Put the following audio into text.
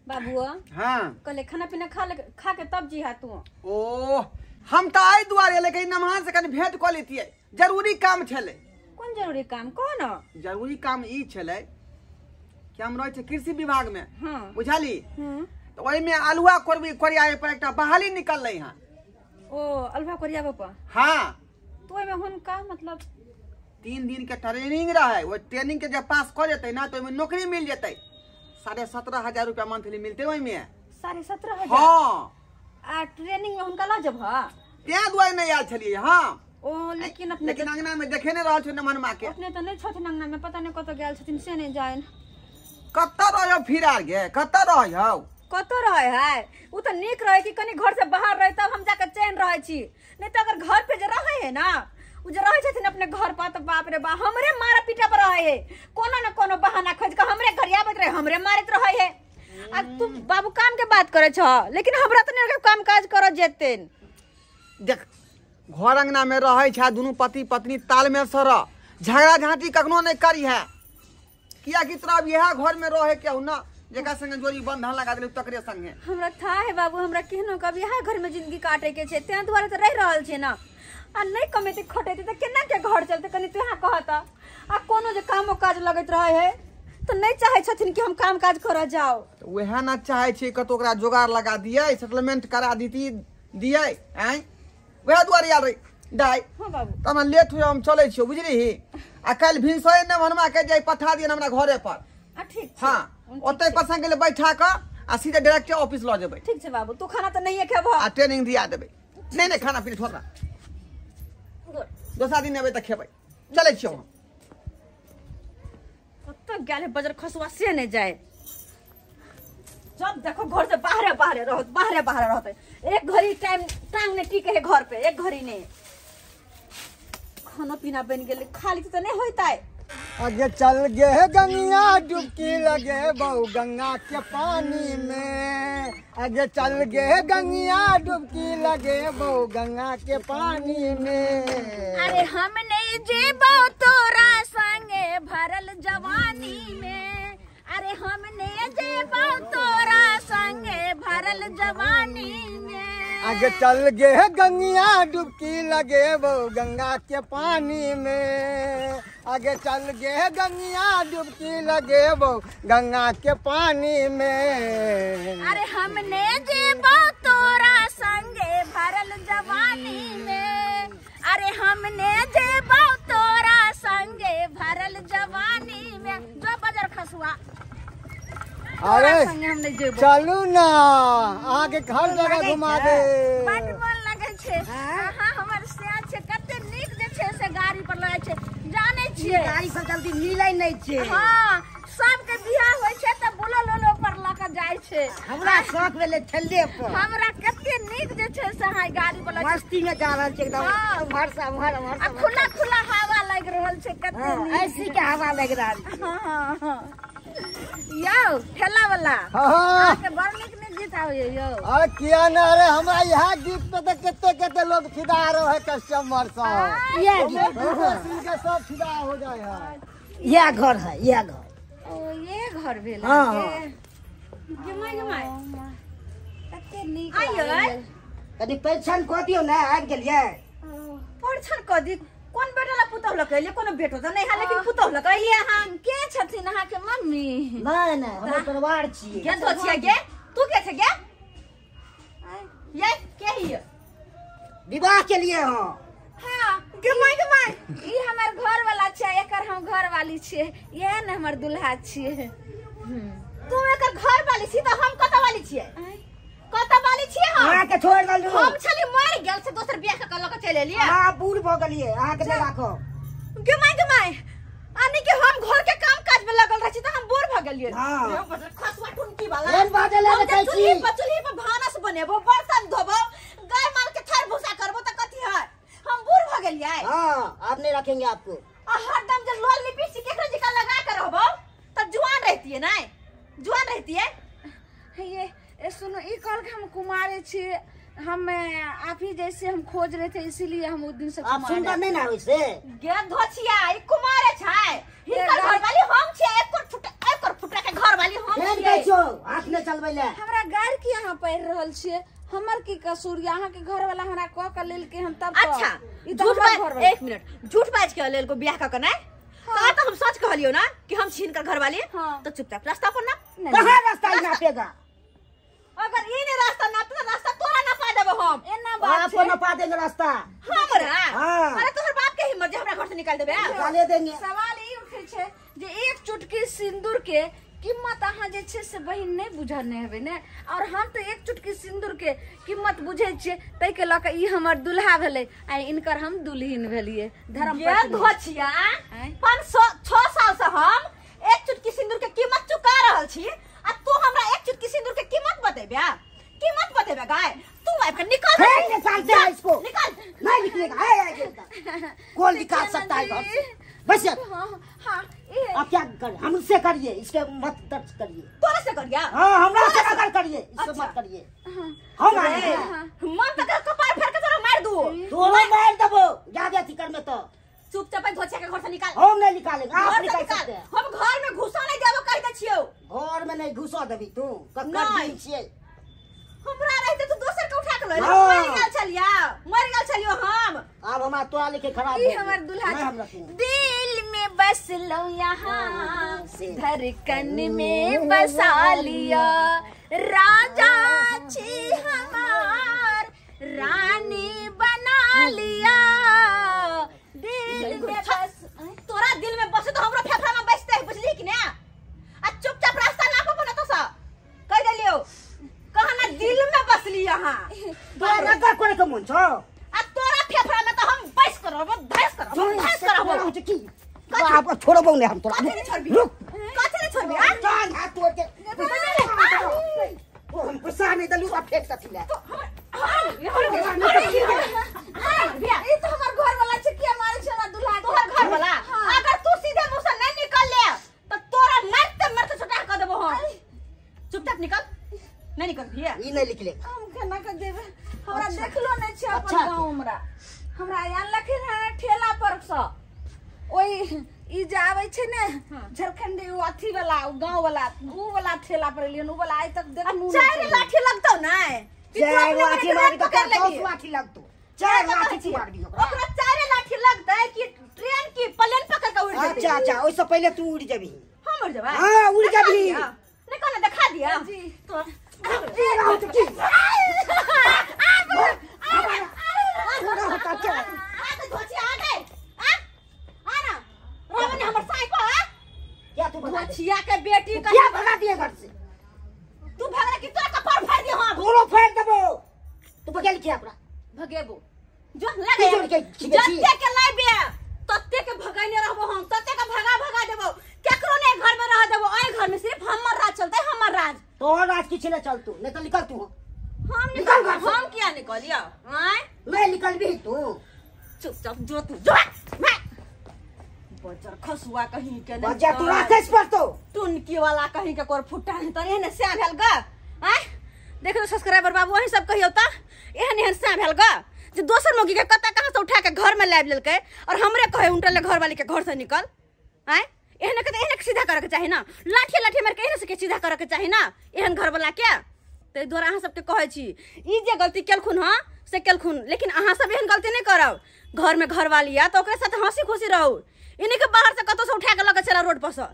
बाबू हाँ कल खाना पीना खा के तब जी तू। ओ हम तो आई दुआरे लेकिन नमहान से कनी भेंट कर लेती है। जरूरी काम छले। कौन जरूरी काम कौन? जरूरी काम ई छले कि हम रहे कृषि विभाग में। हाँ बुझाली तो वही में आलुआ कोरिया पर एक बहाली निकल रही है। ओ अलवा कोरिया पर। हाँ तो में हुनका मतलब 3 दिन के ट्रेनिंग रहे। वो ट्रेनिंग के जब पास कर जेते ना तो नौकरी मिल जेते। 17,500 रुपया मंथली मिलते वही में। 17,500? हाँ आ ट्रेनिंग में हुनका ला जब है त्या दुआरे नहीं आयल छलिए। हाँ ओ लेकिन अपने लेकिन अंगना में देखे नहीं रहल छ नमन माँ के। अपने तो नहीं छथिन अंगना में, पता नहीं कत गेल छथिन से नहीं जाए। कत रहो फिर आ गे कत रहो कत रहे है उ तो निक रहे कि कनी घर से बाहर रहे तब हम जाकर चैन रहे छी। नहीं तो अगर घर पे जो रहे है ना उ जो रहे छथिन अपने घर पर तो बाप रे बा हमरे मारा पीटा पर रहे है। कोनो न कोनो बहाना खोज के हमरे घर आबत रहे हमरे मारत रहे है। आ तू बाबू काम के बात करे छ लेकिन हमरा तो नहीं काम काज कर जेतेन। देख घर अंगना में रहे छ दोनों पति पत्नी तालमेल से रह। झगड़ा झांटी कखनो नहीं करी है। किया कि तोरा यह घर में रहे केहू ना जेका संगे जोड़ी बंधन लगा देलु तकरे संगे। हमरा था है बाबू हमरा केहनो कभी यह घर में जिंदगी काटे के छे ते द्वारा तो रह रहल छे ना। आ नहीं कमेते खटेते त केना के घर चलते कनी तू यहां कहता। आ कोनो जे कामो काज लगत रहे है तो नहीं चाहे छथिन कि हम काम काज कर जाओ। तो वह ना चाहे छे कतो ओकरा जोगाड़ लगा दिए सेटलमेंट करा दीती दिए हैं वह द्वारे आल रही दाई। हां बाबू तब लेट हुए हम चले छियो बुझली। आ कल भिनसोए ने भनमा के जाई पठा दिए हमरा घरे पर। ठीक हाँ ओते पसंद के बैठा के आ सीधे डायरेक्ट ऑफिस ल जेबै। ठीक छे बाबू तू खाना तो नहीं खेबो आ ट्रेनिंग दिया देबै। नहीं नहीं खाना पीना छोड़ दोसरा दिन अबे त खेबै। चले छियो कत गेले बजर खसुआ से नहीं जाए। जब देखो घर से बाहर रहते एक घड़ी टाइम टांग ने टिके है घर पे एक घड़ी ने खाना पीना बन गेले खाली तो नहीं होता है। आगे चल गे गंगा डुबकी लगे बहु गंगा के पानी में। आगे चल गे गंगा डुबकी लगे बहु गंगा के पानी में। अरे हम नहीं जीबो तोरा संगे भरल जवानी में। अरे हम नहीं जीबो तोरा संगे भरल जवानी में। आगे चल गे गंगा डुबकी लगे बहु गंगा के पानी में। आगे चल गे गंगा डुबकी लगे बहु गंगा के पानी में। अरे हमने जीबो तोरा संगे भरल जवानी में। अरे हमने जीबो तोरा संगे भरल जवानी में। जो बजर खसुआ अरे हमने जीबो चलू ना आगे घर जगह घुमा दे। बड़ मन लगे छे। हां हमर से छे कते नीक जे छे से गाड़ी पर लगे छे जाने छिए गाड़ी से जल्दी मिलै नहीं छे। हां सबके बियाह होय छे त बोलो पर लक जाय छे। हमरा शौक भेले ठल्ले पर हमरा कते नीक जे छे से हां गाड़ी पर लगे मस्ती में जा रहल छे एकदम उमर से उमर खुला हवा लग रहल छे कते नीक ऐसी के हवा लग रहल। हां यो ठेला वाला हाँ आके बड़ नीक गीत आवे यो। अरे किया ना रे हमरा यहाँ गीत पे तो कितने लोग फिदा रहे कस्टमर सब। ये गीत के सब फिदा हो जाए है। ये घर है ये घर। ओ ये घर भेल हाँ, के गमाय कते नीक आयो कनी पेंशन को दियो ना आबि गेलिए। परछन क दी कोन बेटा पुतौ लकैले कोनो बेटो त नहीं है लेकिन पुतौ लकैले। हां के छथिन अहाँ के मम्मी? नहीं नहीं हमर परिवार छिए। के तो छिए गे तू के छे गे? ये के हिय विवाह के लिए हो। हां गमाय ई हमर घर वाला छे एकर हम घर वाली छे। ये न हमर दुल्हा छे। तू एकर घर वाली छी त हम कत वाली छिए? कत वाली छिए हम? अहाँ के छोड़ दलू हम छली मर गेल से दोसर बियाह के लक चले लिए। हां बूढ़ भ गेलिए अहाँ के ले राखो। गमाय आनी के हम घर के काम काज में लगल रही त हम बोर भ गेलिए। हां खसवा टुनकी वाला एन बाजे ले कहै छी चुल्ही पर भानस बनेबो बर्तन धोबो गाय माल के थर भूसा करबो त कथि है हम बोर भ गेलिए। हां आप नहीं रखेंगे आपको। हरदम जे लाल लिपस्टिक एकरा जिका लगा के रहबो त जुआन रहती है ना जुआन रहती है। ये सुनो ई कल के हम कुमारे छी हम आप ही जैसे हम खोज रहे थे इसीलिए हम उस दिन से आप सुंदर नहीं ना वैसे गे धोछिया ई कुमारे छै हिनकर घर वाली हम छे एक फुटा के घर वाली हम फेन छे। कहै छो हाथ में चलबै ले हमरा गाड़ के यहाँ पढ़ रहल छिए हमर की कसूर यहाँ के घर वाला हमरा कह के लेल के हम तब अच्छा झूठ बात 1 मिनट झूठ बाज के लेल को ब्याह का करना है तो हम सच कहलियो ना कि हम छीन कर घर वाली तो चुपचाप रास्ता पर ना कहां रास्ता ही नापेगा अगर ई ने रास्ता ना तो रास्ता तोरा ना पा देबो हम एना बात आपको ना पा देंगे रास्ता हमरा हां अरे तोहर बाप के हिम्मत जे हमरा घर से निकाल देबे निकाले देंगे सवाल ई उठे छे जे एक चुटकी सिंदूर के कीमत अहाँ जे छे से बहिन नहीं बुझने हेबे ने और हम तो एक चुटकी सिंदूर के कीमत बुझे छे तै के लक ई हमर दुल्हा भेले आ इनकर हम दुल्हिन भेलिए धर्म ये घोचिया 500 6 साल से हम एक चुटकी सिंदूर के कीमत चुका रहल छी आ तू हमरा एक चुटकी सिंदूर के कीमत बतेबे गाय तू आके निकाल निकालते हैं इसको निकाल नहीं निकलेगा कौन निकाल सकता है घर से बस हां आप क्या कर हमसे करिए इसके मत दर्ज करिए तोरा से करिया हाँ हमरा से अगर करिए इससे मत करिए हम आएंगे मन तक कपार फेर के तोरा मार दूं दोनों मार दबो ज्यादा थिकर में तो चुपचाप घोचिया के घर से निकाल हम नहीं निकालेंगे आप घर से निकाल निकाल सकते हैं हम घर में घुसा नहीं देबो कह दे छियो घर में नहीं घुसा देबी तू नहीं। कक्कर दिन छिए हमरा रहते तो दोसर के उठा के ले हाँ। मर गेल छलियो हम अब हमारा तोरा लेके खराब ई हो हमर दुल्हा नहीं हम रखेंगे दिल में बस लो यहाँ धड़कन में बसा लिया राजा छी हमार रानी बना लिया दिल में बस तोरा दिल में बसे तो हमरा फेफड़ा में बसते है बुझली कि ना आ चुपचाप रास्ता ना पना तो सा कह देलियो कहा ना दिल में बसली यहां तोरा नगर करे के मन छो आ तोरा फेफड़ा में तो हम बस करब धस करब की आप छोड़बो नहीं हम तोरा कथि छोड़बी रुक कथि नहीं छोड़बी आ जान हाथ तोड़ के ओ हम पैसा नहीं दलू आप फेंक सकती ले ई तो हमर घर वाला चिकिया मारे छे ना दुल्हा तोहर घर वाला अगर तू सीधे मुंह से नहीं निकल ले तो तोरा मरते छुटा कर देबो हम चुपचाप निकल नहीं निकल भैया ई नहीं निकले हम केना के देबे हमरा देखलो नै छै अपन अच्छा। गांव हमरा यहाँ लखिन है ठेला पर से ओई ई जे आबै छै ने झारखंडी ओ अथी वाला गांव वाला ऊ वाला ठेला पर एलियन ऊ वाला आइ तक देखनु चार लाठी लगतौ ना चार लाठी मार के 10 लाठी लगतो चार लाठी मार दियो ओकरा चार लाठी लगतै कि ट्रेन की प्लेन पकड़ के उड़ जेतै अच्छा अच्छा ओइ से पहले तू उड़ जाबी हम उड़ जेबै हां उड़ जाबी नहीं कहना दिखा दिया जी तो ए रात की होता क्या आ तो धोची आ गए आ ना रोमन हमर साई को आ क्या तू बता दे धोचिया के बेटी का क्या भगा दिए घर से तू भगला कि तोरा कपार फाड़ दियो हम दोनों फेंक देबो तू बगल क्या अपना भगेबो जो की जोड़ के लगे खिबेची? जत्ते के लाइबे तत्ते के भगाइने रहबो हम तत्ते के भगा देबो केकरो ने घर में रह देबो ओए घर में सिर्फ हमर राज चलते हमर राज तो रात की छिले चल तू नहीं तो निकल तू हम निकल घर से। हम क्या निकलियो हैं मैं निकल भी तू चुपचाप जो तू जो मैं बजर खसुआ कहीं के नहीं बजा तू राकेश पर तो टुनकी वाला कहीं के कोर फुटा नहीं तरे ने से भेल ग हैं देख लो सब्सक्राइबर बाबू वही सब कहियो त एहन एहन से भेल ग जे दोसर मोगी के कता कहां से उठा के घर में लाब लेलकै और हमरे कहे उल्टा घर वाली के घर से निकल हैं एहन के सीधा करे के चाही ना लाठी लाठी मार के एहन से के सीधा करे के चाही ना एहन घर वाला के ते द्वारा अहाँ सबके कहै छी ई जे गलती केलखुन हां से केलखुन लेकिन अहाँ सब एहन गलती नहीं करब घर में घर वाली या तो ओकरे साथ हंसी खुशी रहू इन्हीं के बाहर से कतो से उठा के लगे चला रोड पर से